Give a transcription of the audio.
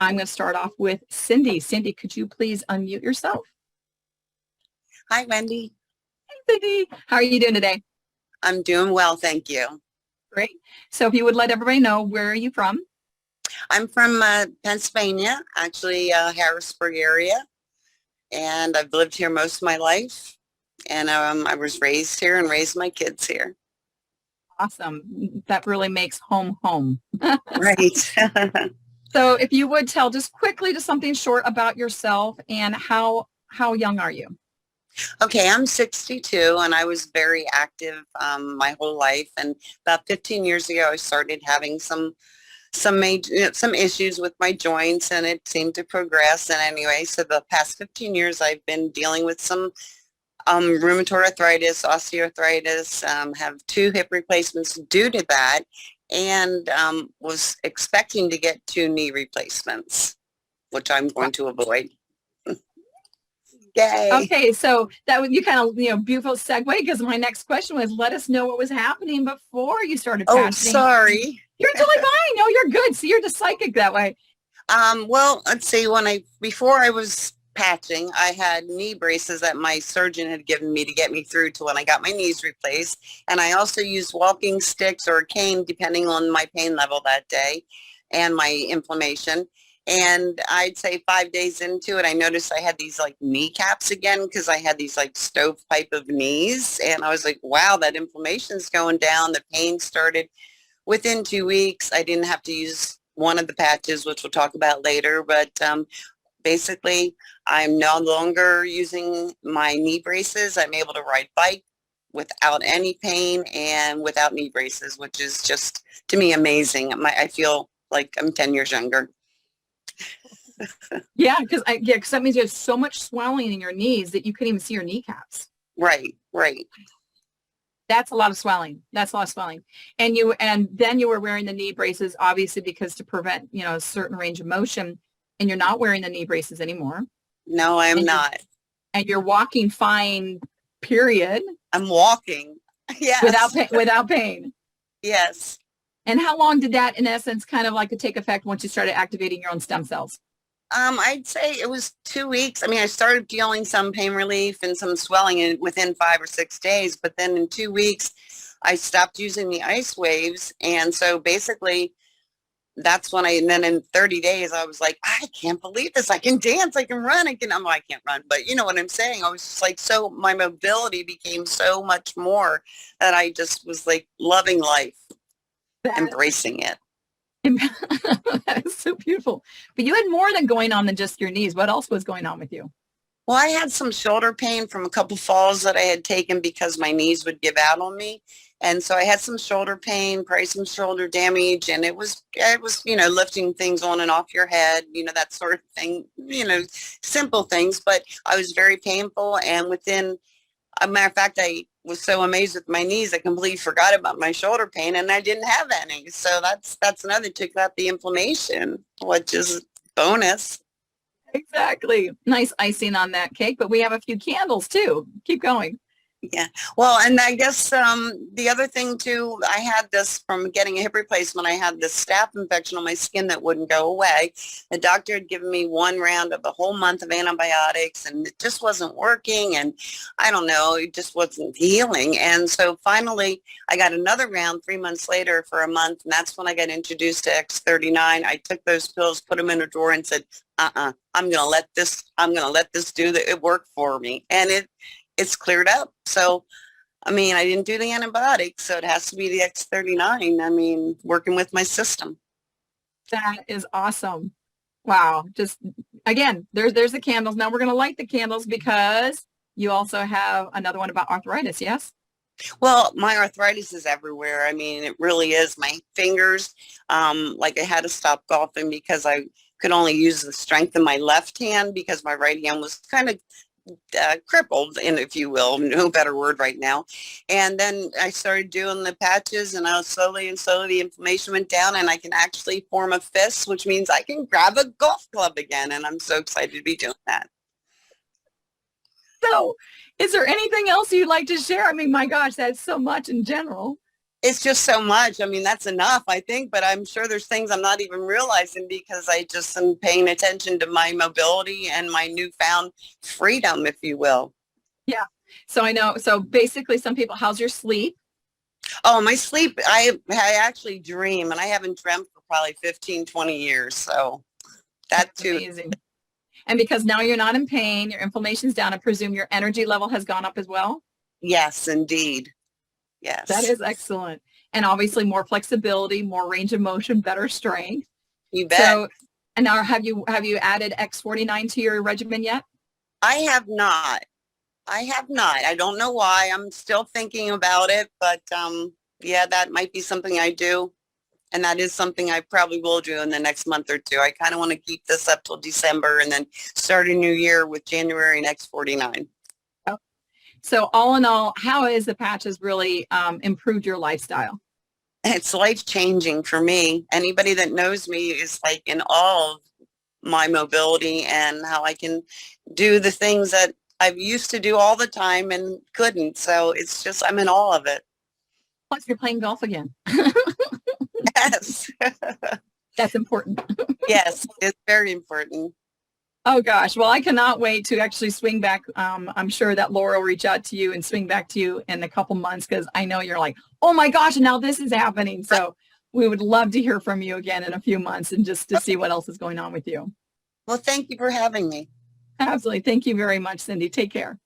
I'm going to start off with Cindy. Cindy, could you please unmute yourself? Hi, Wendy. Hey, Cindy. How are you doing today? I'm doing well, thank you. Great. So if you would let everybody know, where are you from? I'm from Pennsylvania, actually Harrisburg area, and I've lived here most of my life. And I was raised here and raised my kids here. Awesome. That really makes home home. Right. So if you would tell just quickly just something short about yourself and how young are you? Okay, I'm 62 and I was very active my whole life. And about 15 years ago, I started having some issues with my joints, and it seemed to progress. And anyway, so the past 15 years, I've been dealing with some rheumatoid arthritis, osteoarthritis, have 2 hip replacements due to that, and was expecting to get 2 knee replacements, which I'm going to avoid. Yay. Okay, so that was you kind of, beautiful segue, because my next question was, let us know what was happening before you started patching. Oh, sorry. You're totally fine. No, you're good. See, you're just psychic that way. Well, let's see, before I was patching, I had knee braces that my surgeon had given me to get me through to when I got my knees replaced. And I also used walking sticks or a cane, depending on my pain level that day and my inflammation. And I'd say 5 days into it, I noticed I had these like kneecaps again, because I had these like stovepipe of knees. And I was like, wow, that inflammation's going down. The pain started within 2 weeks. I didn't have to use one of the patches, which we'll talk about later. But basically, I'm no longer using my knee braces. I'm able to ride bike without any pain and without knee braces, which is just, to me, amazing. I feel like I'm 10 years younger. Yeah, because that means you have so much swelling in your knees that you couldn't even see your kneecaps. Right, right. That's a lot of swelling. That's a lot of swelling. And then you were wearing the knee braces, obviously, because to prevent, a certain range of motion, and you're not wearing the knee braces anymore. No, I am not. And you're walking fine, period. I'm walking. Yes. Without pain. Yes. And how long did that, in essence, kind of like to take effect once you started activating your own stem cells? I'd say it was 2 weeks. I mean, I started feeling some pain relief and some swelling within 5 or 6 days, but then in 2 weeks, I stopped using the ice waves. And so basically that's when and then in 30 days, I was like, I can't believe this. I can dance, I can run, I can't run, but you know what I'm saying? I was just like, so my mobility became so much more that I just was like loving life, embracing it. That is so beautiful. But you had more than just your knees. What else was going on with you? Well, I had some shoulder pain from a couple falls that I had taken because my knees would give out on me. And so I had some shoulder pain, probably some shoulder damage, and it was, lifting things on and off your head, that sort of thing, simple things, but I was very painful. And within, a matter of fact, I was so amazed with my knees, I completely forgot about my shoulder pain, and I didn't have any. So that's another, took out the inflammation, which is bonus. Exactly. Nice icing on that cake, but we have a few candles too. Keep going. Yeah. Well, and I guess the other thing too, I had this from getting a hip replacement. I had this staph infection on my skin that wouldn't go away. The doctor had given me 1 round of a whole month of antibiotics, and it just wasn't working. And I don't know, it just wasn't healing. And so finally, I got another round 3 months later for a month, and that's when I got introduced to X39. I took those pills, put them in a drawer, and said, I'm going to let this do the work for me. And it's cleared up. So, I mean, I didn't do the antibiotics, so it has to be the X39. I mean, working with my system. That is awesome. Wow. Just, again, there's the candles. Now we're going to light the candles because you also have another one about arthritis, yes? Well, my arthritis is everywhere. I mean, it really is. My fingers, like I had to stop golfing because I could only use the strength of my left hand because my right hand was kind of crippled, and if you will, no better word right now. And then I started doing the patches, and I was slowly the inflammation went down, and I can actually form a fist, which means I can grab a golf club again. And I'm so excited to be doing that. So is there anything else you'd like to share? I mean, my gosh, that's so much in general. It's just so much. I mean, that's enough, I think, but I'm sure there's things I'm not even realizing because I just am paying attention to my mobility and my newfound freedom, if you will. Yeah. So I know. So basically some people, how's your sleep? Oh, my sleep, I actually dream, and I haven't dreamt for probably 15, 20 years. So that That's too. amazing. And because now you're not in pain, your inflammation's down, I presume your energy level has gone up as well? Yes, indeed. That Yes. is excellent. And obviously more flexibility, more range of motion, better strength. You bet. So, and now have you added X49 to your regimen yet? I have not. I have not. I don't know why. I'm still thinking about it, but yeah, that might be something I do. And that is something I probably will do in the next month or two. I kind of want to keep this up till December and then start a new year with January and X49. Oh. So all in all, how has the patches really improved your lifestyle? It's life changing for me. Anybody that knows me is like in awe of my mobility and how I can do the things that I've used to do all the time and couldn't. So it's just, I'm in awe of it. Plus you're playing golf again. Yes. That's important. Yes, it's very important. Oh gosh. Well, I cannot wait to actually swing back. I'm sure that Laura will reach out to you and swing back to you in a couple months because I know you're like, oh my gosh, and now this is happening. So we would love to hear from you again in a few months and just to see what else is going on with you. Well, thank you for having me. Absolutely. Thank you very much, Cindy. Take care.